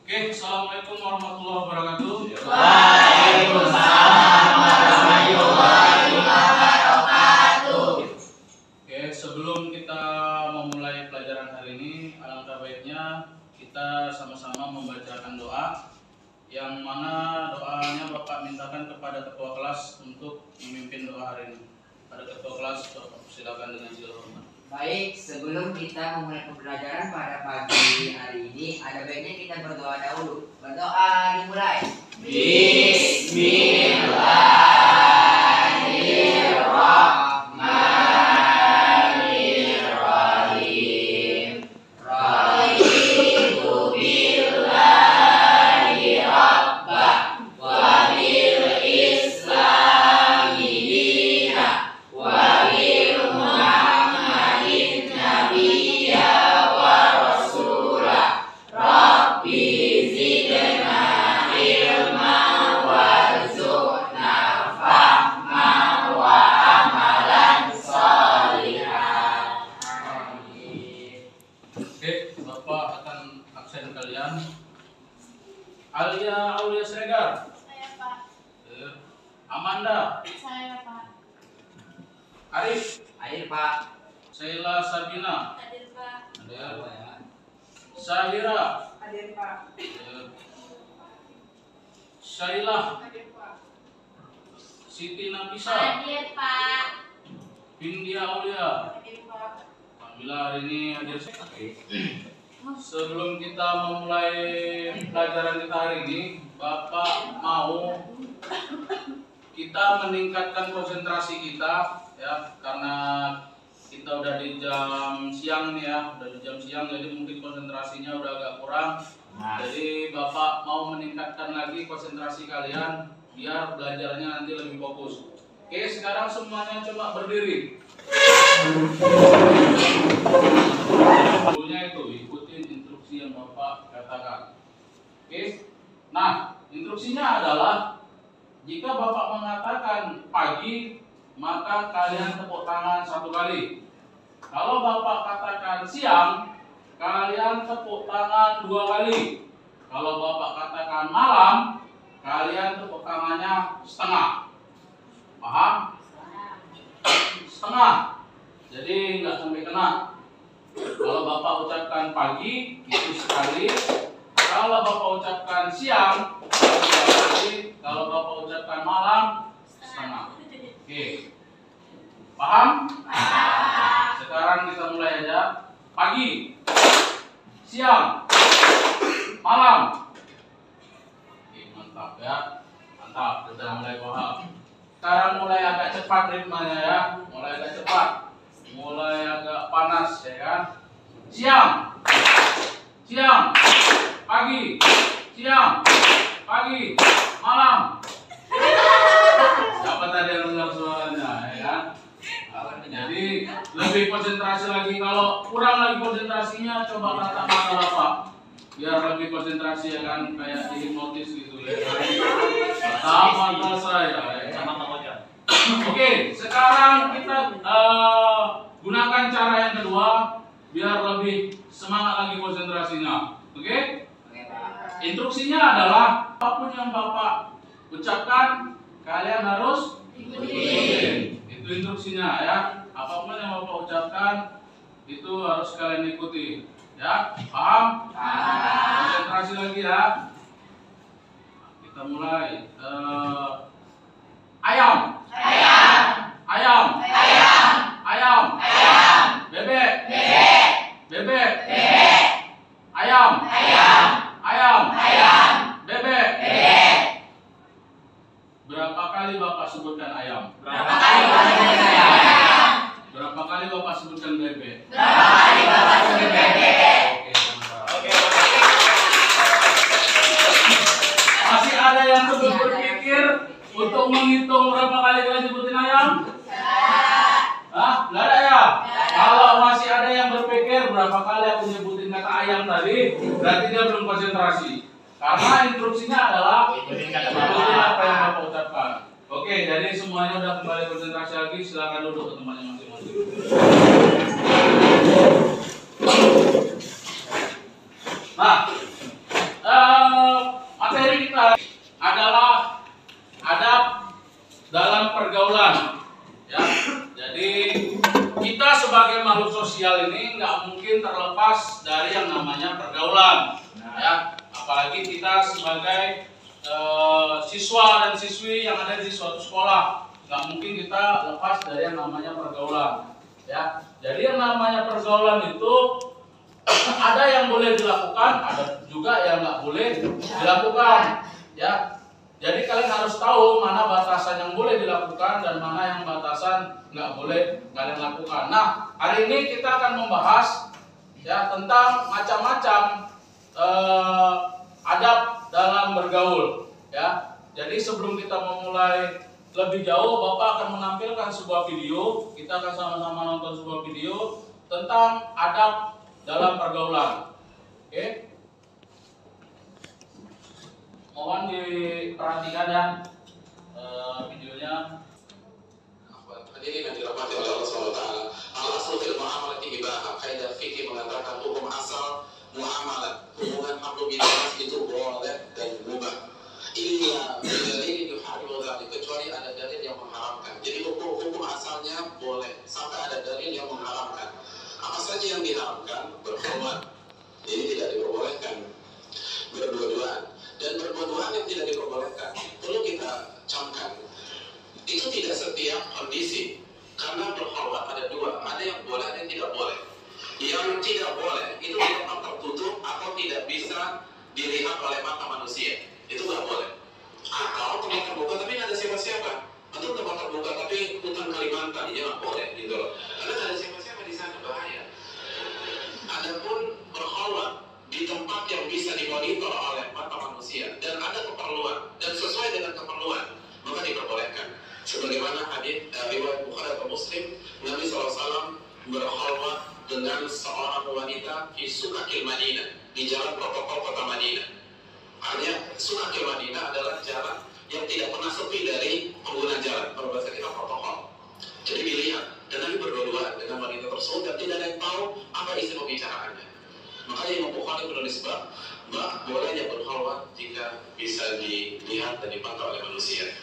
Oke, assalamualaikum warahmatullahi wabarakatuh. Waalaikumsalam warahmatullahi wabarakatuh. Oke, sebelum kita memulai pelajaran hari ini, alangkah baiknya kita sama-sama membacakan doa, yang mana doanya Bapak mintakan kepada ketua kelas untuk memimpin doa hari ini. Pada ketua kelas, Bapak silakan dengan segala hormat. Baik, sebelum kita memulai pembelajaran pada pagi hari ini, ada baiknya kita berdoa dahulu. Berdoa dimulai. Bismillahirrahmanirrahim. Raditu billahi rabbah wa bil islami dina wa bil Muhammadin nabiyya wa rasulah. Rabbi zidna ilman warzuqna fahman wa amalan sholihan. Amin. Oke, Bapak akan absen kalian. Alia Aulia Siregar. Saya Pak. Amanda. Saya Pak. Arif. Air Pak. Sheila Sabina. Hadir Pak. Ada. Syahira. Hadir Pak. Syailah. Hadir Pak. Siti Nafisa. Hadir Pak. Bindia Aulia. Hadir Pak. Alhamdulillah hari ini hadir. Sebelum kita memulai pelajaran kita hari ini, Bapak mau kita meningkatkan konsentrasi kita, ya, karena kita udah di jam siang nih ya, udah di jam siang, jadi mungkin konsentrasinya udah agak kurang. Jadi Bapak mau meningkatkan lagi konsentrasi kalian biar belajarnya nanti lebih fokus. Oke, sekarang semuanya coba berdiri. Dulunya itu ikutin instruksi yang Bapak katakan. Oke. Nah, instruksinya adalah jika Bapak mengatakan pagi, maka kalian tepuk tangan 1 kali. Kalau Bapak katakan siang, kalian tepuk tangan 2 kali. Kalau Bapak katakan malam, kalian tepuk tangannya setengah. Paham? Setengah. Jadi nggak sampai kena. Kalau Bapak ucapkan pagi, itu sekali. Kalau Bapak ucapkan siang, itu 2 kali. Kalau Bapak ucapkan malam, setengah. Oke. Paham? Sekarang kita mulai aja. Pagi, siang, malam. Oke, mantap ya. Mantap, sudah mulai paham. Sekarang mulai agak cepat ritmenya ya. Mulai agak cepat. Mulai agak panas ya kan. Siang, siang, pagi, siang, pagi, malam. Siapa tadi yang dengar suaranya ya kan? Jadi lebih konsentrasi lagi. Kalau kurang lagi konsentrasinya, coba kata mata Bapak biar lebih konsentrasi ya kan, kayak dihipnotis gitu ya kan. Kata mata saya ya kan? Oke, sekarang kita gunakan cara yang kedua biar lebih semangat lagi konsentrasinya. Oke? Oke Pak. Instruksinya adalah apapun yang Bapak ucapkan, kalian harus ikutin. Itu instruksinya ya. Apapun yang Bapak ucapkan, itu harus kalian ikuti. Ya, paham? Konsentrasi lagi ya. Kita mulai. Ayam. Ayam. Ayam. Bebek. Bebek. Ayam. Ayam. Bebek. Berapa kali Bapak sebutkan ayam? Berapa kali Bapak sebutkan bebek? Oke, mantap. Masih ada yang terus berpikir untuk menghitung berapa kali kalian sebutin ayam? Hah? Nggak ada ya? Kalau masih ada yang berpikir berapa kali aku nyebutin kata ayam tadi, berarti dia belum konsentrasi. Karena instruksinya adalah ikutin apa yang Bapak ucapkan. Oke, jadi semuanya udah kembali konsentrasi lagi. Silakan duduk ke tempatnya masing-masing. Nah, materi kita adalah adab dalam pergaulan. Ya, jadi kita sebagai makhluk sosial ini nggak mungkin terlepas dari yang namanya pergaulan. Ya, apalagi kita sebagai siswa dan siswi yang ada di suatu sekolah, nggak mungkin kita lepas dari yang namanya pergaulan. Ya, jadi yang namanya pergaulan itu ada yang boleh dilakukan, ada juga yang nggak boleh dilakukan. Ya, jadi kalian harus tahu mana batasan yang boleh dilakukan dan mana yang batasan nggak boleh kalian lakukan. Nah, hari ini kita akan membahas ya tentang macam-macam adab dalam bergaul. Ya, jadi sebelum kita memulai lebih jauh, Bapak akan menampilkan sebuah video. Kita akan sama-sama nonton sebuah video tentang adab dalam pergaulan. Oke? Mohon diperhatikan ya videonya. Hadirin yang dirahmati oleh Allah SWT. Al-aslu fil muamalati ibaha. Kaidah fikih mengatakan hukum asal muamalah, hubungan makhluk binas itu boleh dan mubah. Illa dalil yuharimu dzalik, kecuali ada dalil yang mengharamkan. Jadi hukum asalnya boleh sampai ada dalil yang mengharamkan. Apa saja yang diharamkan? Berhormat. Ini tidak diperbolehkan. Berdua-duaan. Dan berdua-duaan yang tidak diperbolehkan perlu kita camkan. Itu tidak setiap kondisi. Karena berhormat ada dua. Ada yang boleh, ada yang tidak boleh. Yang tidak boleh itu di tempat tertutup atau tidak bisa dilihat oleh mata manusia. Itu nggak boleh. Atau tempat terbuka tapi nggak ada siapa-siapa. Atau tempat terbuka tapi hutan Kalimantan, ya nggak boleh gitu loh. Karena nggak ada siapa-siapa di sana, bahaya. Adapun berkhulwat di tempat yang bisa dimonitor oleh mata manusia dan ada keperluan dan sesuai dengan keperluan, maka diperbolehkan. Sebagaimana hadis riwayat Bukhari atau Muslim, Nabi SAW berkhulwat dengan seorang wanita di Sukakil Madinah, di jalan protokol kota Madinah. Hanya Sukakil Madinah adalah jalan yang tidak pernah sepi dari pengguna jalan. Kalau bahasa kita protokol. Jadi dilihat dan Nabi berdua dengan wanita tersebut dan tidak ada yang tahu apa isi pembicaraannya. Makanya Imam Bukhari menulis bab bolehnya berkhulwat jika bisa dilihat dan dipantau oleh manusia.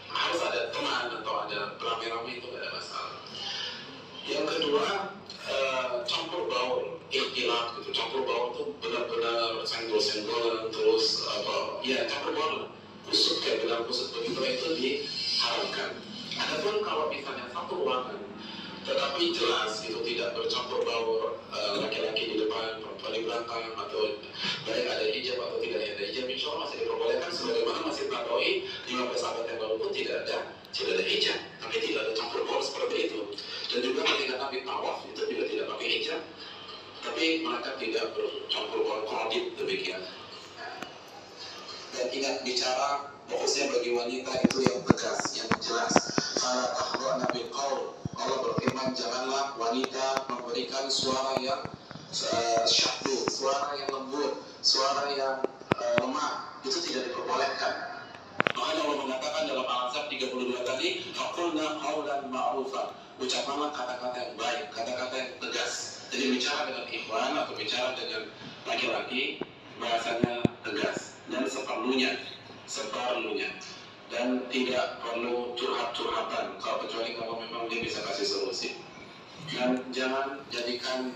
Harus ada teman atau ada beramai-ramai, itu tidak ada masalah. Yang kedua, campur baur, ikhtilaf gitu. Campur baur itu benar-benar senggol-senggolan terus ya campur baur, kusut kayak benang kusut begitu, itu diharamkan. Adapun kalau misalnya satu ruangan tetapi jelas itu tidak bercampur baur, laki-laki di depan, perempuan di belakang, atau baik ada hijab atau tidak ada hijab, insya Allah masih diperbolehkan. Sebagaimana Masjid Nabawi 15 abad yang lalu pun tidak ada hijab, tapi tidak ada campur baur seperti itu. Dan juga ketika Nabi tawaf itu juga tidak pakai hijab, tapi mereka tidak bercampur baur, krodit demikian. Dan ingat bicara fokusnya bagi wanita itu yang tegas, yang jelas. Fala takhdu'na bil qaul. Allah berfirman, janganlah wanita memberikan suara yang syahdu, suara yang lembut, suara yang lemah. Itu tidak diperbolehkan. Makanya Allah mengatakan dalam Al-Ahzab 32 tadi, faqulna qaulan ma'rufa. Ucapkanlah kata-kata yang baik, kata-kata yang tegas. Jadi bicara dengan ikhwan atau bicara dengan laki-laki, bahasanya tegas dan seperlunya, dan tidak perlu curhat-curhatan, kecuali kalau memang dia bisa kasih solusi. Dan jangan jadikan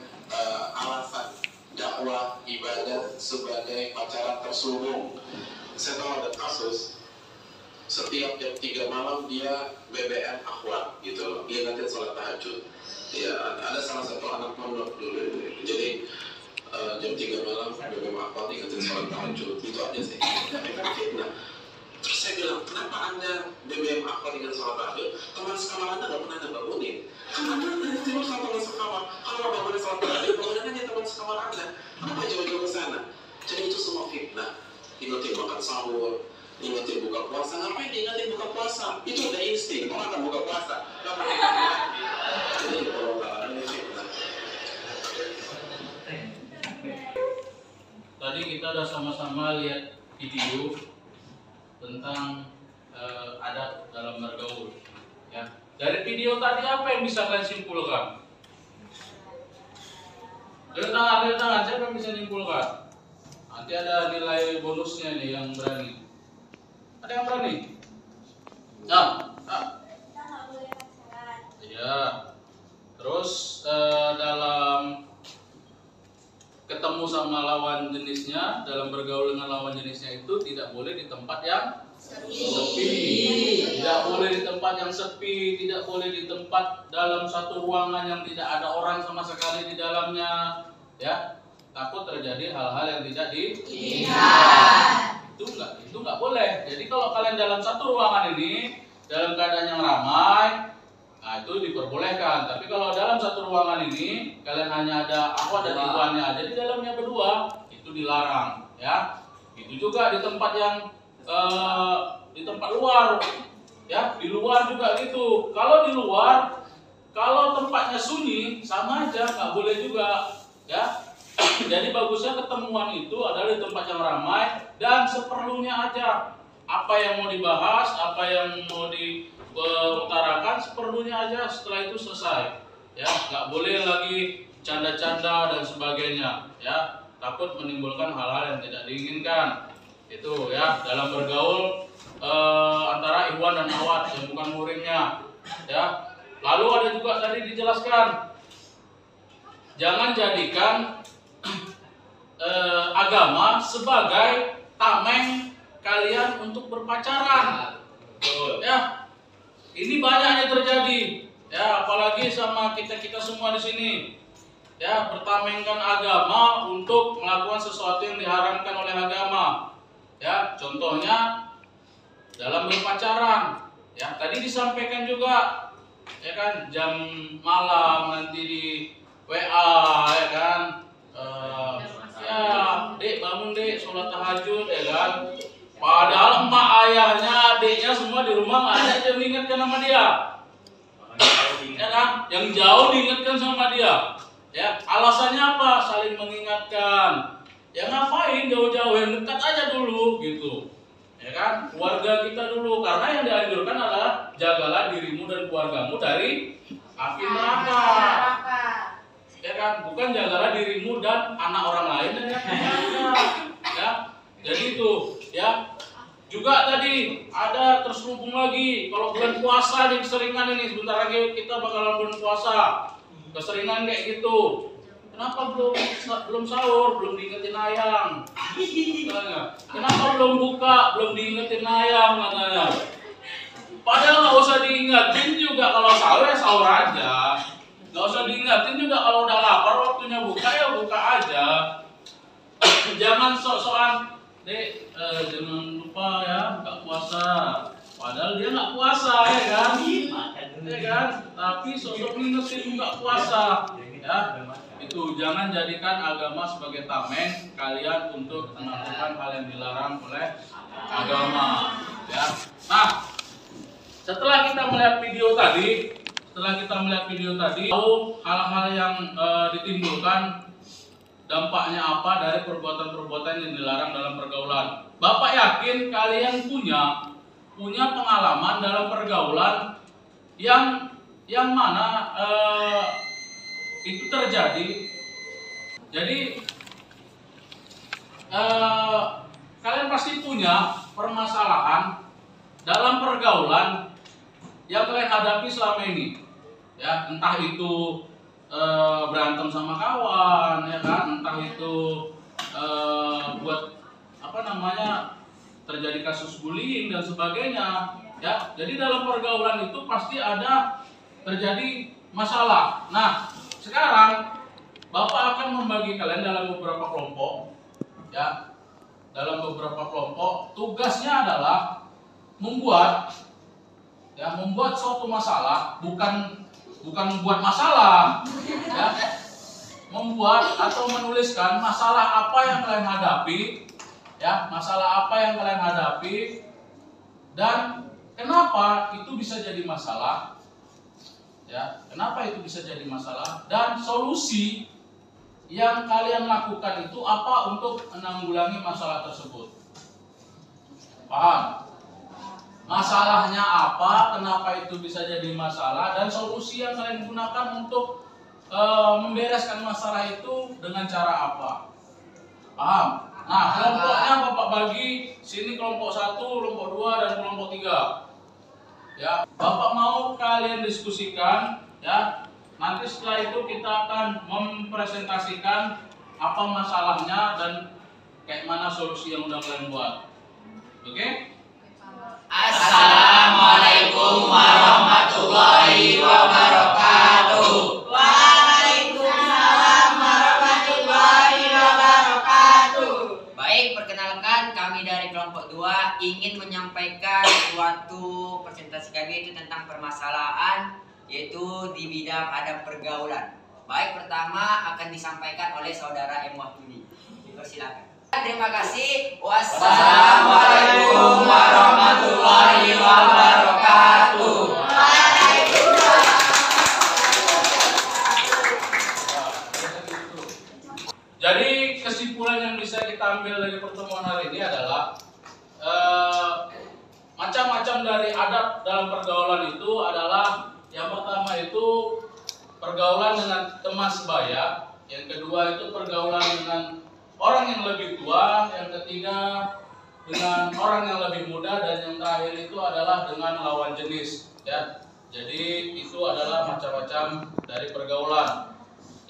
alasan dakwah ibadah sebagai pacaran terselubung. Saya tahu ada kasus setiap jam 3 malam dia BBM akhwat gitu loh, dia nanti sholat tahajud. Ya, ada salah satu anak pondok dulu, jadi jam 3 malam BBM akhwat ingetin sholat tahajud, itu aja sih. Tapi kan fitnah. Terus saya bilang, kenapa anda BBM akhwat dengan sholat tahajud? Teman sekamar anda nggak pernah anda bangunin. Kenapa anda tidur sama teman sekamar? Kalau bangunin sholat tahajud, bangunin aja teman sekamar anda. Kenapa jauh-jauh ke sana? Jadi itu semua fitnah. Ingetin makan sahur, ingetin buka puasa. Ngapain diingetin buka puasa? Itu udah insting, orang akan buka puasa. Nggak pakai lagi. Jadi kalau ini fitnah. Tadi kita udah sama-sama lihat video tentang adab dalam bergaul. Ya. Dari video tadi apa yang bisa kalian simpulkan? Dari tangan, siapa yang bisa simpulkan? Nanti ada nilai bonusnya nih yang berani. Siapa yang berani? Nah, Kita nggak boleh pacaran. iya. Terus dalam ketemu sama lawan jenisnya, dalam bergaul dengan lawan jenisnya itu tidak boleh di tempat yang sepi. Tidak boleh di tempat yang sepi, tidak boleh di tempat dalam satu ruangan yang tidak ada orang sama sekali di dalamnya, ya. Takut terjadi hal-hal yang tidak diinginkan. Itu nggak boleh. Jadi kalau kalian dalam satu ruangan ini dalam keadaan yang ramai, nah itu diperbolehkan. Tapi kalau dalam satu ruangan ini kalian hanya ada aku dan Iwannya aja di dalamnya berdua, itu dilarang, ya. Itu juga di tempat yang di tempat luar, ya. Di luar juga gitu. Kalau di luar, kalau tempatnya sunyi sama aja nggak boleh juga, ya. Jadi bagusnya ketemuan itu adalah di tempat yang ramai dan seperlunya aja. Apa yang mau dibahas, apa yang mau diutarakan, seperlunya aja. Setelah itu selesai. Ya, nggak boleh lagi canda-canda dan sebagainya. Ya, takut menimbulkan hal-hal yang tidak diinginkan. Itu ya dalam bergaul antara Iwan dan Awad yang bukan muridnya. Ya. Lalu ada juga tadi dijelaskan, jangan jadikan agama sebagai tameng kalian untuk berpacaran. Ya, ini banyak yang terjadi. Ya, apalagi sama kita semua di sini. Ya, bertamengkan agama untuk melakukan sesuatu yang diharamkan oleh agama. Ya, contohnya dalam berpacaran. Ya, tadi disampaikan juga, ya kan, jam malam nanti di WA, ya kan. Ya, dek bangun dek, sholat tahajud, ya kan. Padahal emak ayahnya, adiknya semua di rumah nggak ada yang diingatkan sama dia, ya kan. Yang jauh diingatkan sama dia, ya. Alasannya apa? Saling mengingatkan. Ya ngapain jauh-jauh, yang dekat aja dulu, gitu, ya kan. Keluarga kita dulu, karena yang dianjurkan adalah jagalah dirimu dan keluargamu dari api neraka. Ya kan, bukan jagalah dirimu dan anak orang lain dan ya. Jadi itu, ya. Juga tadi ada terselubung lagi, kalau bulan puasa nih keseringan ini, sebentar lagi kita bakalan bulan puasa. Keseringan kayak gitu. Kenapa belum sahur, belum diingetin ayang? Kenapa belum buka, belum diingetin ayang katanya? Padahal nggak usah diingetin juga, kalau sahur ya sahur aja. Gak usah diingatin juga, kalau udah lapar waktunya buka ya buka aja. Jangan sok-sokan, dek jangan lupa ya buka puasa. Padahal dia nggak puasa, ya kan? Ya kan? Tapi sok-sok ngingetin buka puasa. Ya, itu jangan jadikan agama sebagai tameng kalian untuk melakukan hal yang dilarang oleh agama. Ya. Nah, setelah kita melihat video tadi. Tahu hal-hal yang ditimbulkan, dampaknya apa dari perbuatan-perbuatan yang dilarang dalam pergaulan. Bapak yakin kalian punya pengalaman dalam pergaulan yang mana itu terjadi. Jadi kalian pasti punya permasalahan dalam pergaulan yang kalian hadapi selama ini, ya, entah itu berantem sama kawan, ya kan, entah itu buat apa namanya terjadi kasus bullying dan sebagainya, ya. Jadi dalam pergaulan itu pasti ada terjadi masalah. Nah, sekarang Bapak akan membagi kalian dalam beberapa kelompok, ya. Dalam beberapa kelompok, tugasnya adalah membuat suatu masalah, bukan membuat masalah, ya. Membuat atau menuliskan masalah apa yang kalian hadapi, ya, masalah apa yang kalian hadapi dan kenapa itu bisa jadi masalah, ya, kenapa itu bisa jadi masalah dan solusi yang kalian lakukan itu apa untuk menanggulangi masalah tersebut. Paham? Masalahnya apa, kenapa itu bisa jadi masalah, dan solusi yang kalian gunakan untuk membereskan masalah itu dengan cara apa. Paham? Nah, kelompoknya Bapak bagi sini kelompok 1, kelompok 2, dan kelompok 3. Ya, Bapak mau kalian diskusikan, ya. Nanti setelah itu kita akan mempresentasikan apa masalahnya dan kayak mana solusi yang udah kalian buat. Oke? Assalamualaikum warahmatullahi wabarakatuh. Waalaikumsalam warahmatullahi wabarakatuh. Baik, perkenalkan kami dari kelompok 2 ingin menyampaikan suatu presentasi kami itu tentang permasalahan yaitu di bidang adab pergaulan. Baik, pertama akan disampaikan oleh saudara M. Wahyudi. Dipersilakan. Terima kasih. Wassalamualaikum warahmatullahi wabarakatuh. Jadi kesimpulan yang bisa kita ambil dari pertemuan hari ini adalah macam-macam dari adab dalam pergaulan itu adalah yang pertama itu pergaulan dengan teman sebaya, yang kedua itu pergaulan dengan orang yang lebih tua, yang ketiga dengan orang yang lebih muda, dan yang terakhir itu adalah dengan lawan jenis. Ya, jadi itu adalah macam-macam dari pergaulan.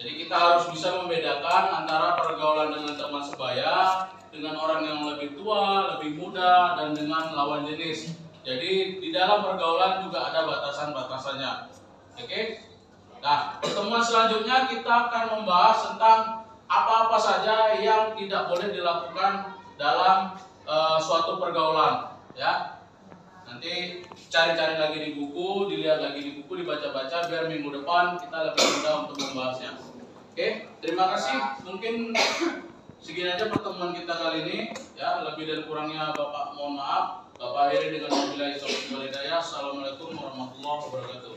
Jadi kita harus bisa membedakan antara pergaulan dengan teman sebaya, dengan orang yang lebih tua, lebih muda, dan dengan lawan jenis. Jadi di dalam pergaulan juga ada batasan-batasannya. Oke? Nah, pertemuan selanjutnya kita akan membahas tentang apa-apa saja yang tidak boleh dilakukan dalam suatu pergaulan, ya. Nanti cari-cari lagi di buku, dilihat lagi di buku, dibaca-baca biar minggu depan kita lebih mudah untuk membahasnya. Oke, terima kasih. Mungkin segini aja pertemuan kita kali ini, ya. Lebih dan kurangnya Bapak mohon maaf. Bapak akhiri dengan wabillahi taufiq wal hidayah. Assalamualaikum warahmatullahi wabarakatuh.